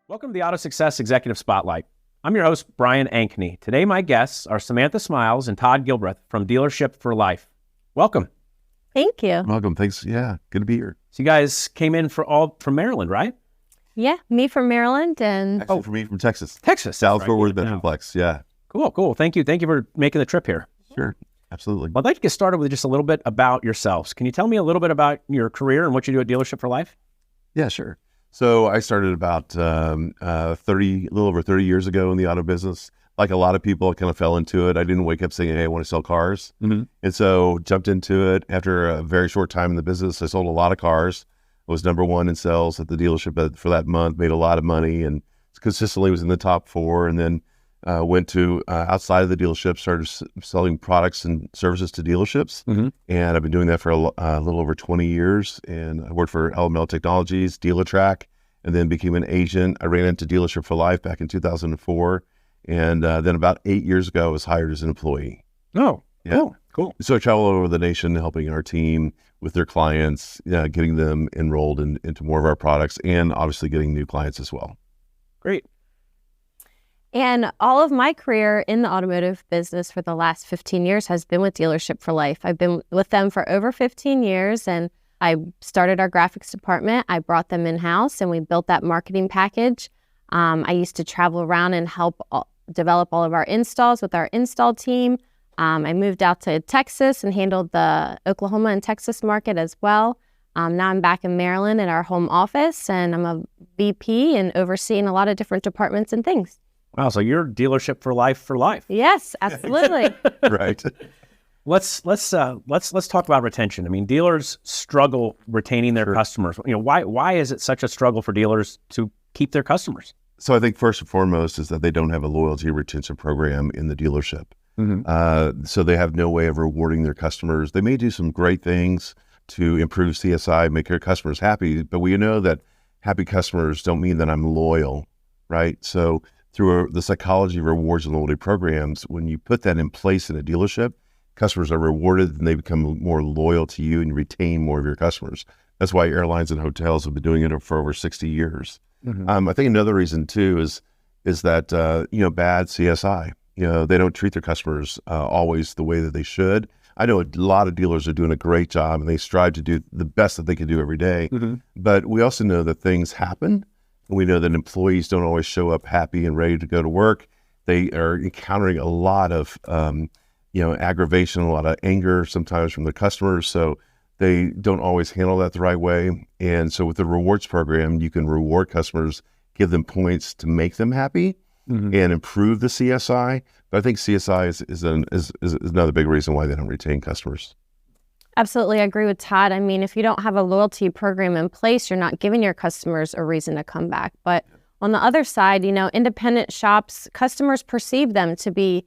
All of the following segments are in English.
Welcome to the AutoSuccess Executive Spotlight. I'm your host, Brian Ankney. Today, my guests are Samantha Smiles and Todd Gilbreath from Dealership for Life. Welcome. Thank you. Welcome. Thanks. Yeah, good to be here. So you guys came in from Maryland, right? Yeah, me from Maryland and Actually, for me from Texas. Texas. South right. Fort Worth Metroplex. Yeah. Cool. Thank you for making the trip here. Sure. Absolutely. Well, I'd like to get started with just a little bit about yourselves. Can you tell me a little bit about your career and what you do at Dealership for Life? Yeah, sure. So I started about a little over 30 years ago in the auto business. Like a lot of people, I kind of fell into it. I didn't wake up saying, hey, I want to sell cars. Mm-hmm. And so jumped into it. After a very short time in the business, I sold a lot of cars. I was number one in sales at the dealership for that month, made a lot of money, and consistently was in the top four. And then went to outside of the dealership, started selling products and services to dealerships. Mm-hmm. And I've been doing that for a little over 20 years. And I worked for LML Technologies, DealerTrack, and then became an agent. I ran into Dealership for Life back in 2004. And then about 8 years ago, I was hired as an employee. Oh, Yeah. cool. So I travel all over the nation helping our team with their clients, getting them enrolled into more of our products, and obviously getting new clients as well. Great. And all of my career in the automotive business for the last 15 years has been with Dealership for Life. I've been with them for over 15 years, and I started our graphics department. I brought them in-house, and we built that marketing package. I used to travel around and help develop all of our installs with our install team. I moved out to Texas and handled the Oklahoma and Texas market as well. Now I'm back in Maryland in our home office, and I'm a VP and overseeing a lot of different departments and things. Wow, so you're Dealership for Life for life. Yes, absolutely. Right. Let's talk about retention. I mean, dealers struggle retaining their customers. You know, why is it such a struggle for dealers to keep their customers? So I think first and foremost is that they don't have a loyalty retention program in the dealership. Mm-hmm. So they have no way of rewarding their customers. They may do some great things to improve CSI, make their customers happy, but we know that happy customers don't mean that I'm loyal, right? So through the psychology of rewards and loyalty programs, when you put that in place in a dealership, customers are rewarded and they become more loyal to you and retain more of your customers. That's why airlines and hotels have been doing it for over 60 years. Mm-hmm. I think another reason too is that bad CSI. They don't treat their customers always the way that they should. I know a lot of dealers are doing a great job and they strive to do the best that they can do every day. Mm-hmm. But we also know that things happen. And we know that employees don't always show up happy and ready to go to work. They are encountering a lot of aggravation, a lot of anger sometimes from their customers. So they don't always handle that the right way. And so with the rewards program, you can reward customers, give them points to make them happy, Mm-hmm. and improve the CSI. But I think CSI is another big reason why they don't retain customers. Absolutely. I agree with Todd. I mean, if you don't have a loyalty program in place, you're not giving your customers a reason to come back. But on the other side, independent shops, customers perceive them to be,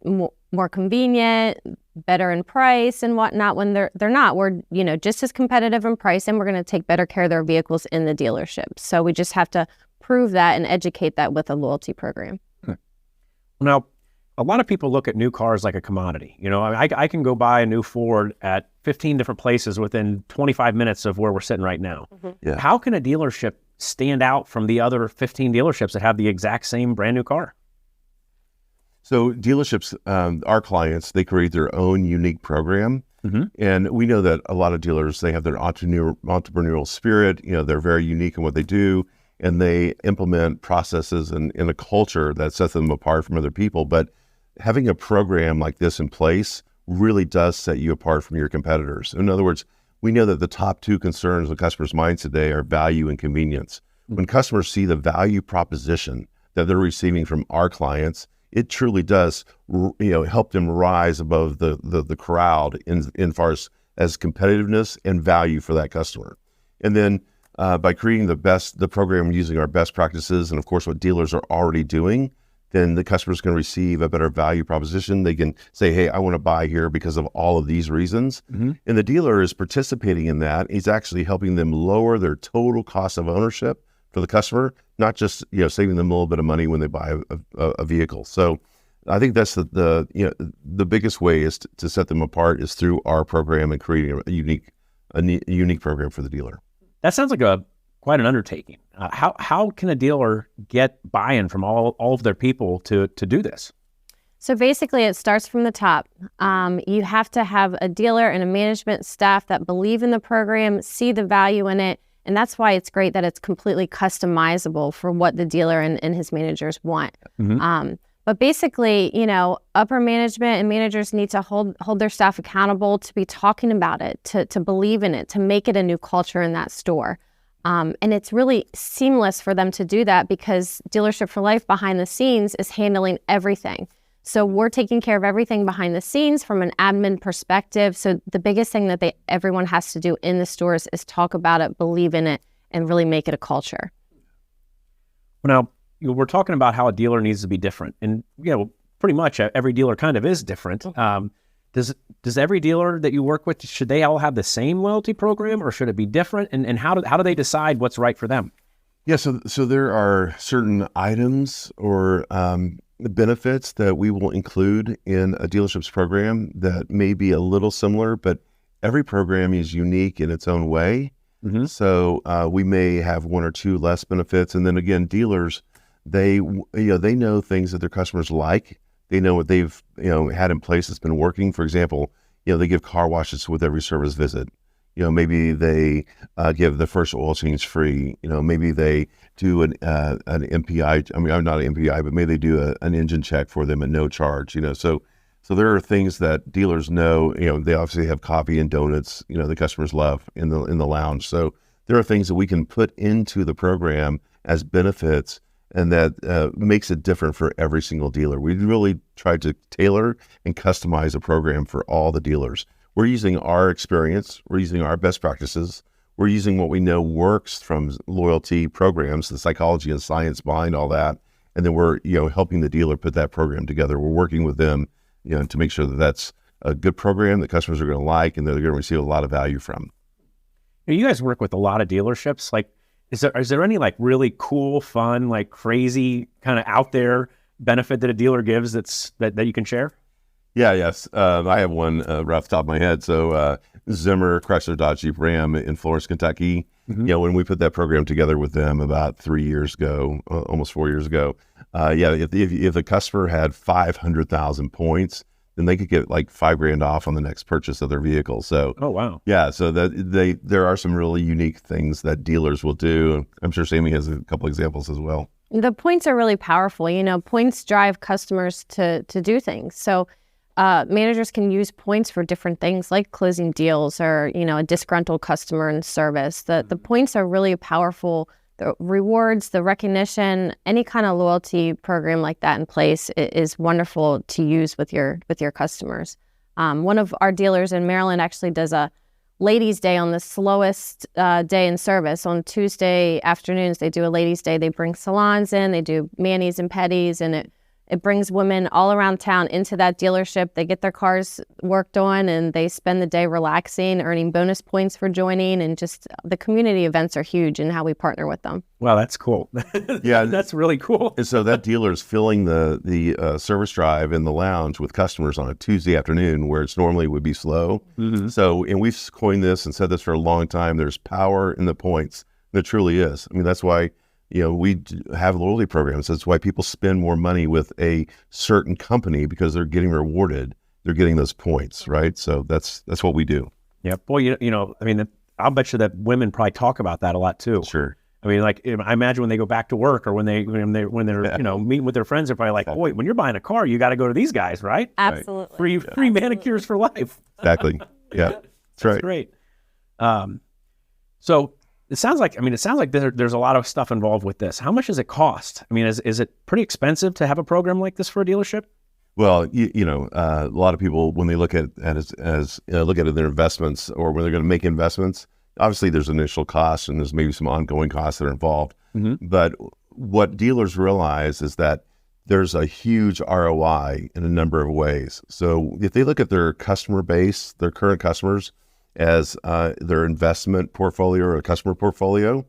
more convenient, better in price and whatnot when they're not. We're, just as competitive in price, and we're going to take better care of their vehicles in the dealership. So we just have to prove that and educate that with a loyalty program. Now, a lot of people look at new cars like a commodity. I can go buy a new Ford at 15 different places within 25 minutes of where we're sitting right now. Mm-hmm. Yeah. How can a dealership stand out from the other 15 dealerships that have the exact same brand new car? So dealerships, our clients, they create their own unique program. Mm-hmm. And we know that a lot of dealers, they have their entrepreneurial spirit. They're very unique in what they do, and they implement processes and in a culture that sets them apart from other people. But having a program like this in place really does set you apart from your competitors. In other words, we know that the top two concerns in customers' minds today are value and convenience. When customers see the value proposition that they're receiving from our clients, it truly does, help them rise above the crowd in far as competitiveness and value for that customer. And then by creating the program using our best practices and of course what dealers are already doing, then the customer's going to receive a better value proposition. They can say, hey, I want to buy here because of all of these reasons. Mm-hmm. And the dealer is participating in that. He's actually helping them lower their total cost of ownership for the customer, not just saving them a little bit of money when they buy a vehicle. So I think that's the biggest way is to set them apart is through our program and creating a unique program for the dealer. That sounds like a quite an undertaking. How can a dealer get buy-in from all of their people to do this? So basically, it starts from the top. You have to have a dealer and a management staff that believe in the program, see the value in it, and that's why it's great that it's completely customizable for what the dealer and his managers want. But basically, upper management and managers need to hold their staff accountable to be talking about it, to believe in it, to make it a new culture in that store. And it's really seamless for them to do that because Dealership for Life behind the scenes is handling everything. So we're taking care of everything behind the scenes from an admin perspective. So the biggest thing that everyone has to do in the stores is talk about it, believe in it, and really make it a culture. Now, we're talking about how a dealer needs to be different. And, pretty much every dealer kind of is different. Does every dealer that you work with, should they all have the same loyalty program or should it be different? And how do they decide what's right for them? Yeah, so there are certain items or benefits that we will include in a dealership's program that may be a little similar, but every program is unique in its own way. So we may have one or two less benefits. And then again, dealers, they know things that their customers like. They know what they've had in place that's been working. For example, they give car washes with every service visit. Maybe they give the first oil change free. Maybe they do an MPI. I mean, I'm not an MPI, but maybe they do an engine check for them at no charge. So there are things that dealers know. They obviously have coffee and donuts. The customers love in the lounge. So there are things that we can put into the program as benefits, and that makes it different for every single dealer. We really try to tailor and customize a program for all the dealers. We're using our experience. We're using our best practices. We're using what we know works from loyalty programs, the psychology and science behind all that. And then we're, helping the dealer put that program together. We're working with them, to make sure that that's a good program that customers are going to like and that they're going to receive a lot of value from. You guys work with a lot of dealerships. Like, is there any like really cool, fun, like crazy kind of out there benefit that a dealer gives that you can share? Yeah, yes. I have one right off the top of my head. So Zimmer, Chrysler, Dodge, Jeep, Ram in Florence, Kentucky. When we put that program together with them about 3 years ago, almost 4 years ago, if the customer had 500,000 points, then they could get like $5,000 off on the next purchase of their vehicle. So, oh wow, yeah. So that there are some really unique things that dealers will do. I'm sure Sammy has a couple examples as well. The points are really powerful. Points drive customers to do things. So managers can use points for different things like closing deals or, a disgruntled customer in service. The points are really powerful. The rewards, the recognition, any kind of loyalty program like that in place is wonderful to use with your customers. One of our dealers in Maryland actually does a Ladies' Day on the slowest day in service. On Tuesday afternoons, they do a Ladies' Day. They bring salons in, they do manis and pedis, and it brings women all around town into that dealership. They get their cars worked on and they spend the day relaxing, earning bonus points for joining, and just the community events are huge in how we partner with them. Wow, that's cool. Yeah, that's really cool. And so that dealer is filling the service drive in the lounge with customers on a Tuesday afternoon where it's normally would be slow. So, and we've coined this and said this for a long time, there's power in the points. There truly is. I mean, that's why we have loyalty programs. That's why people spend more money with a certain company, because they're getting rewarded. They're getting those points, right? So that's what we do. Yeah, boy, I mean, I'll bet you that women probably talk about that a lot too. Sure. I mean, like, I imagine when they go back to work or when they're meeting with their friends, they're probably like, boy, when you're buying a car, you got to go to these guys, right? Absolutely. Free manicures for life. Exactly. Yeah, that's right. Great. So it sounds like there's a lot of stuff involved with this. How much does it cost? I mean, is it pretty expensive to have a program like this for a dealership? Well, a lot of people, when they look at it as look at their investments or when they're going to make investments, obviously there's initial costs and there's maybe some ongoing costs that are involved. But what dealers realize is that there's a huge ROI in a number of ways. So if they look at their customer base, their current customers, as their investment portfolio or a customer portfolio,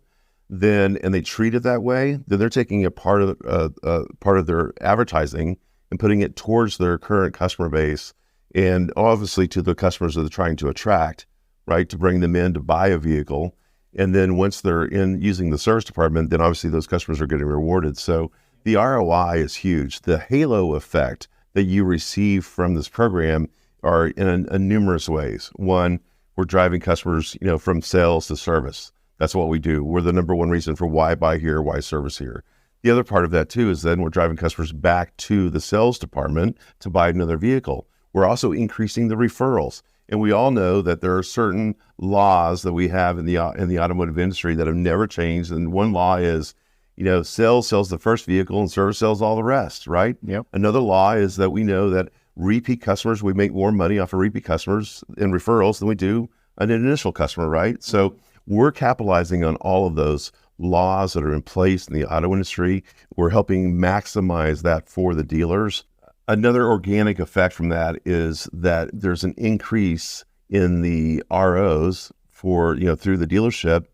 and they treat it that way, then they're taking a part of their advertising and putting it towards their current customer base, and obviously to the customers that they're trying to attract, right, to bring them in to buy a vehicle. And then once they're in using the service department, then obviously those customers are getting rewarded. So the ROI is huge. The halo effect that you receive from this program are in numerous ways. One, we're driving customers, from sales to service. That's what we do. We're the number one reason for why buy here, why service here. The other part of that too is then we're driving customers back to the sales department to buy another vehicle. We're also increasing the referrals. And we all know that there are certain laws that we have in the automotive industry that have never changed. And one law is, sales sells the first vehicle and service sells all the rest, right? Yep. Another law is that we know that repeat customers, we make more money off of repeat customers and referrals than we do an initial customer, right? So we're capitalizing on all of those laws that are in place in the auto industry. We're helping maximize that for the dealers. Another organic effect from that is that there's an increase in the ROs for, through the dealership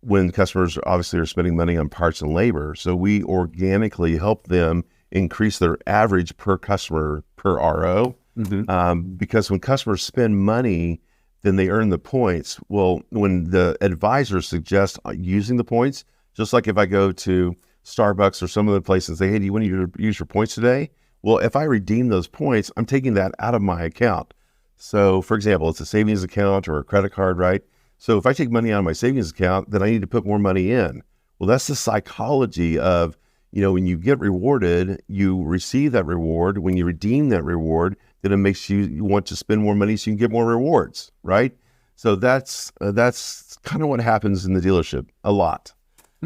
when customers obviously are spending money on parts and labor. So we organically help them increase their average per customer per RO. Because when customers spend money, then they earn the points. Well, when the advisors suggest using the points, just like if I go to Starbucks or some of the places and say, hey, do you want to use your points today? Well, if I redeem those points, I'm taking that out of my account. So, for example, it's a savings account or a credit card, right? So if I take money out of my savings account, then I need to put more money in. Well, that's the psychology of, when you get rewarded, you receive that reward. When you redeem that reward, then it makes you want to spend more money so you can get more rewards, right? So that's kind of what happens in the dealership a lot.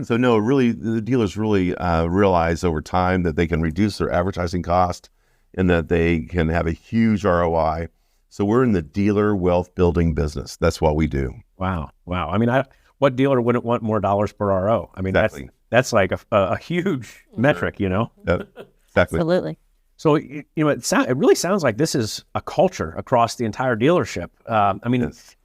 So no, really, the dealers really realize over time that they can reduce their advertising cost and that they can have a huge ROI. So we're in the dealer wealth building business. That's what we do. Wow. I mean, what dealer wouldn't want more dollars per RO? I mean, exactly. That's like a huge metric, Exactly. Absolutely. So, it really sounds like this is a culture across the entire dealership.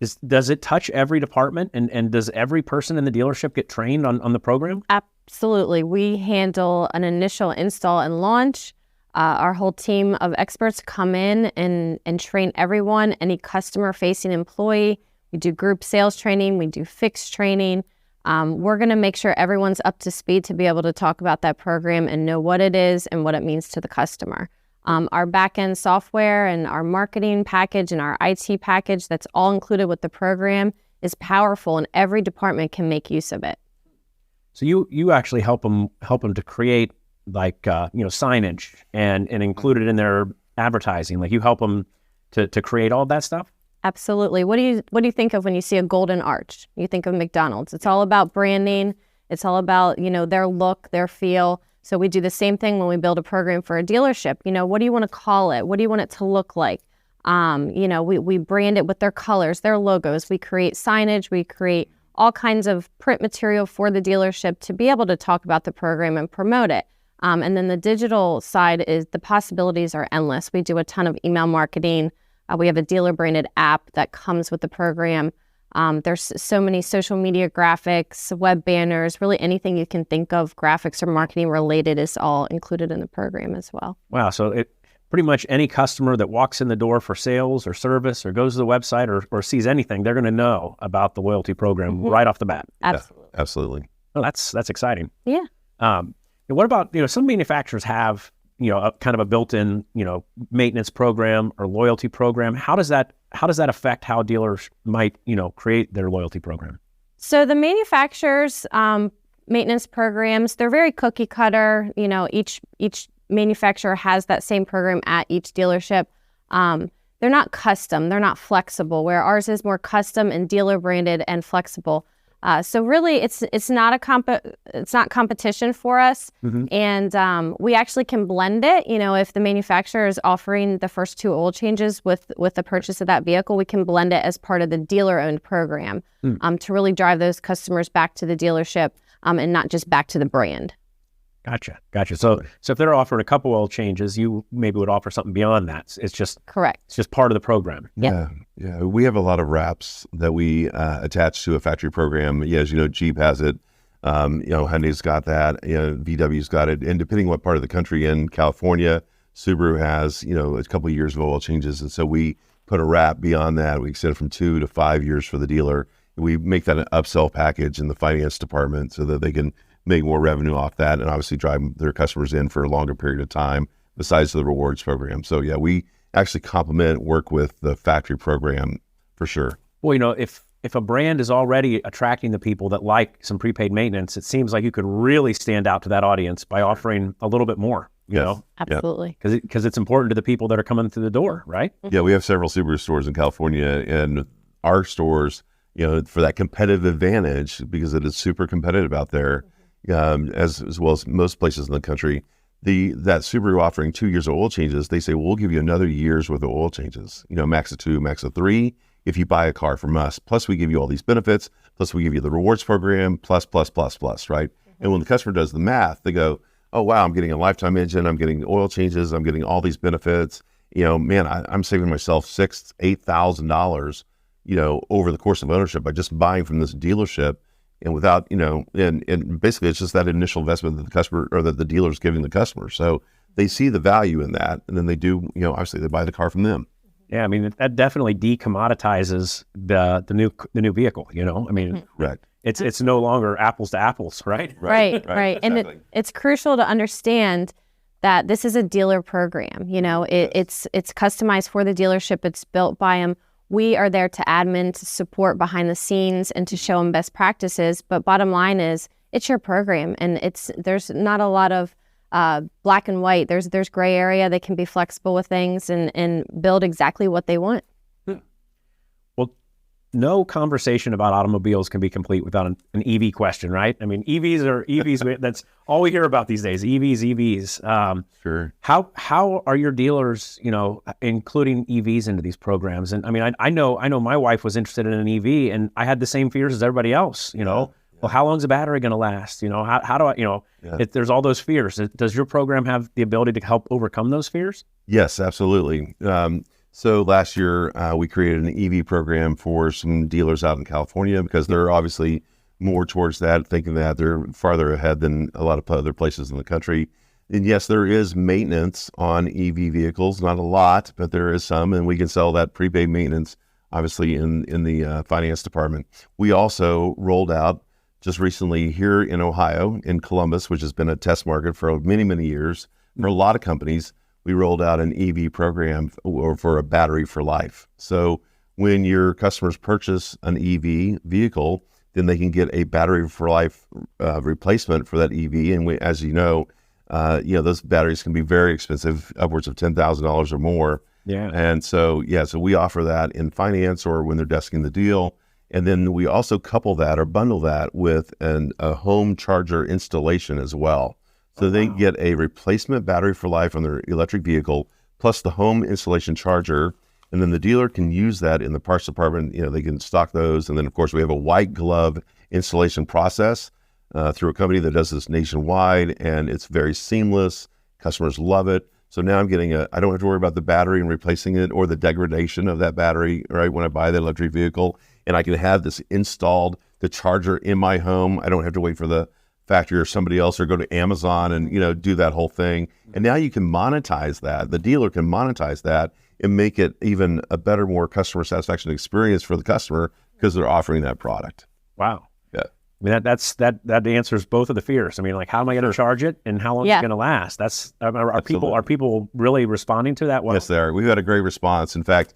Yes. Does it touch every department and does every person in the dealership get trained on the program? Absolutely. We handle an initial install and launch. Our whole team of experts come in and train everyone, any customer-facing employee. We do group sales training. We do fixed training. We're going to make sure everyone's up to speed to be able to talk about that program and know what it is and what it means to the customer. Our back-end software and our marketing package and our IT package that's all included with the program is powerful, and every department can make use of it. So you actually help them to create signage and include it in their advertising. Like you help them to create all that stuff? Absolutely. What do you think of when you see a golden arch? You think of McDonald's. It's all about branding. It's all about, their look, their feel. So we do the same thing when we build a program for a dealership. What do you want to call it? What do you want it to look like? We brand it with their colors, their logos. We create signage. We create all kinds of print material for the dealership to be able to talk about the program and promote it. And then the digital side is the possibilities are endless. We do a ton of email marketing. We have a dealer-branded app that comes with the program. There's so many social media graphics, web banners, really anything you can think of, graphics or marketing related is all included in the program as well. Wow. So pretty much any customer that walks in the door for sales or service or goes to the website or sees anything, they're going to know about the loyalty program right off the bat. Absolutely. Yeah, absolutely. Oh, that's exciting. Yeah. What about, some manufacturers have kind of a built-in, maintenance program or loyalty program. How does that affect how dealers might, create their loyalty program? So the manufacturers' maintenance programs, they're very cookie cutter. Each manufacturer has that same program at each dealership. They're not custom. They're not flexible, where ours is more custom and dealer branded and flexible. So really, it's not competition for us, and we actually can blend it. If the manufacturer is offering the first 2 oil changes with the purchase of that vehicle, we can blend it as part of the dealer-owned program to really drive those customers back to the dealership and not just back to the brand. Gotcha. So if they're offered a couple oil changes, you maybe would offer something beyond that. It's just correct. It's just part of the program. Yep. Yeah. We have a lot of wraps that we attach to a factory program. Yeah, as you know, Jeep has it. Hyundai's got that. VW's got it. And depending what part of the country, in California, Subaru has a couple of years of oil changes, and so we put a wrap beyond that. We extend it from 2 to 5 years for the dealer, we make that an upsell package in the finance department so that they can make more revenue off that and obviously drive their customers in for a longer period of time besides the rewards program. So yeah, we actually work with the factory program for sure. Well, if a brand is already attracting the people that like some prepaid maintenance, it seems like you could really stand out to that audience by offering a little bit more, you know? Absolutely. Because it's important to the people that are coming through the door, right? Yeah, we have several Subaru stores in California, and our stores, for that competitive advantage, because it is super competitive out there, as well as most places in the country, that Subaru offering 2 years of oil changes, they say, well, we'll give you another year's worth of oil changes, max of 2, max of 3, if you buy a car from us. Plus, we give you all these benefits. Plus, we give you the rewards program, plus, right? And when the customer does the math, they go, oh, wow, I'm getting a lifetime engine. I'm getting oil changes. I'm getting all these benefits. Man, I'm saving myself $6,000, $8,000, over the course of ownership by just buying from this dealership. And without, and basically it's just that initial investment that the customer or that the dealer is giving the customer. So they see the value in that. And then they do, obviously they buy the car from them. Yeah, I mean, that definitely decommoditizes the new vehicle, Correct. It's no longer apples to apples, right? Right. Exactly. And it's crucial to understand that this is a dealer program. It's customized for the dealership. It's built by them. We are there to admin, to support behind the scenes, and to show them best practices. But bottom line is, it's your program, and there's not a lot of black and white. There's gray area. They can be flexible with things and build exactly what they want. Well, no conversation about automobiles can be complete without an EV question, right? I mean, EVs. That's all we hear about these days. EVs. Sure. How are your dealers, including EVs into these programs? And I mean, I know my wife was interested in an EV, and I had the same fears as everybody else. Well, how long is the battery going to last? How do I, there's all those fears. Does your program have the ability to help overcome those fears? Yes, absolutely. So last year, we created an EV program for some dealers out in California because they're obviously more towards that, thinking that they're farther ahead than a lot of other places in the country. And yes, there is maintenance on EV vehicles, not a lot, but there is some, and we can sell that prepaid maintenance, obviously, in the finance department. We also rolled out just recently here in Ohio, in Columbus, which has been a test market for many, many years. For a lot of companies, we rolled out an EV program for a battery for life. So when your customers purchase an EV vehicle, then they can get a battery for life replacement for that EV. And as you know, those batteries can be very expensive, upwards of $10,000 or more. Yeah. And so we offer that in finance or when they're desking the deal. And then we also couple that or bundle that with a home charger installation as well. So they get a replacement battery for life on their electric vehicle, plus the home installation charger. And then the dealer can use that in the parts department. They can stock those. And then, of course, we have a white glove installation process through a company that does this nationwide. And it's very seamless. Customers love it. So now I don't have to worry about the battery and replacing it or the degradation of that battery, right, when I buy the electric vehicle. And I can have this installed, the charger in my home. I don't have to wait for the factory or somebody else or go to Amazon and, do that whole thing. And now you can monetize that. The dealer can monetize that and make it even a better, more customer satisfaction experience for the customer because they're offering that product. Wow. Yeah. I mean, that answers both of the fears. I mean, like, how am I going to charge it and how long is it going to last? Are people really responding to that well? Yes, they are. We've had a great response. In fact,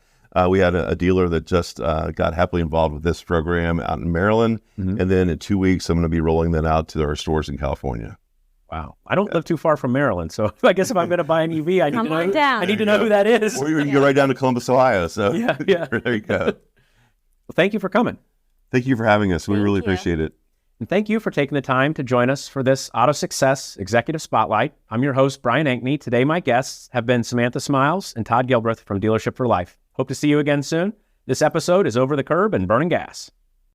we had a dealer that just got happily involved with this program out in Maryland. Mm-hmm. And then in 2 weeks, I'm going to be rolling that out to our stores in California. Wow. I don't live too far from Maryland. So I guess if I'm going to buy an EV, I need to know who that is. Or you can go right down to Columbus, Ohio. So yeah. There you go. Well, thank you for coming. Thank you for having us. We really appreciate it. And thank you for taking the time to join us for this AutoSuccess Executive Spotlight. I'm your host, Brian Ankney. Today, my guests have been Samantha Smiles and Todd Gilbreath from Dealership for Life. Hope to see you again soon. This episode is Over the Curb and Burning Gas.